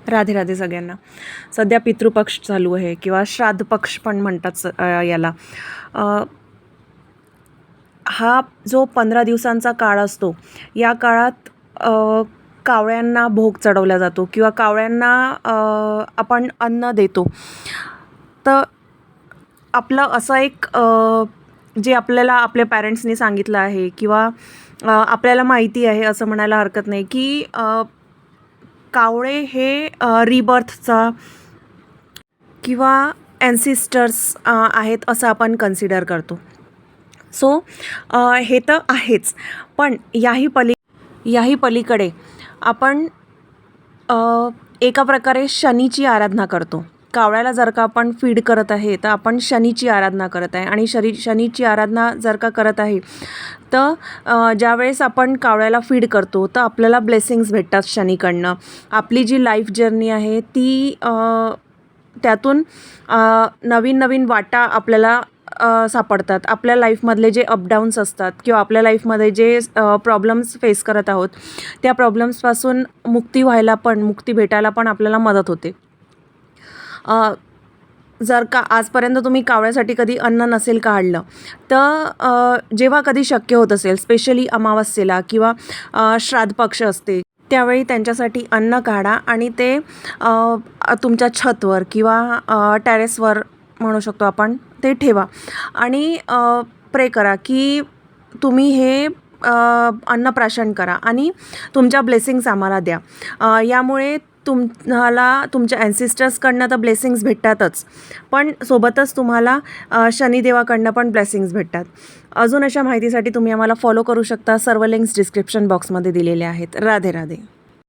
राधे राधे सगळ्यांना. सध्या पितृपक्ष चालू आहे किंवा श्राद्ध पक्ष पण म्हणतात याला. हा जो 15 दिवसांचा काळ असतो, या काळात कावळ्यांना भोग चढवला जातो किंवा कावळ्यांना आपण अन्न देतो. तर आपलं असं एक जे आपल्याला आपल्या पॅरेंट्सनी सांगितलं आहे किंवा आपल्याला माहिती आहे असं म्हणायला हरकत नाही की कावळे हे रिबर्थचा किंवा ॲन्सिस्टर्स आहेत असं आपण कन्सिडर करतो. सो हे तर आहेच, पण याही पलीकडे आपण एका प्रकारे शनीची आराधना करतो. कावळ्याला जर का आपण फीड करत आहे तर आपण शनीची आराधना करत आहे, आणि शनीची आराधना जर का करत आहे तर ज्यावेळेस आपण कावळ्याला फीड करतो तर आपल्याला ब्लेसिंग्स भेटतात शनीकडनं. आपली जी लाईफ जर्नी आहे ती त्यातून नवीन नवीन वाटा आपल्याला सापडतात. आपल्या लाईफमधले जे अपडाऊन्स असतात किंवा आपल्या लाईफमध्ये जे प्रॉब्लेम्स फेस करत आहोत त्या प्रॉब्लेम्सपासून मुक्ती भेटायला पण आपल्याला मदत होते. जर का आजपर्यंत तुम्ही कावळ्यासाठी कधी अन्न नसेल काढलं तर जेव्हा कधी शक्य होत असेल, स्पेशली अमावस्येला किंवा श्राद्ध पक्ष असते त्यावेळी त्यांच्यासाठी अन्न काढा आणि ते तुमच्या छतवर किंवा टेरेसवर म्हणू शकतो आपण ते ठेवा आणि प्रे करा की तुम्ही हे अन्नप्राशन करा आणि तुमच्या ब्लेसिंग्स आम्हाला द्या. यामुळे तुम्हाला तुमच्या ॲन्सिस्टर्सकडनं तर ब्लेसिंग्स भेटतातच, पण सोबतच तुम्हाला शनिदेवाकडनं पण ब्लेसिंग्स भेटतात. अजून अशा माहितीसाठी तुम्ही आम्हाला फॉलो करू शकता. सर्व लिंक्स डिस्क्रिप्शन बॉक्समध्ये दिलेले आहेत. राधे राधे.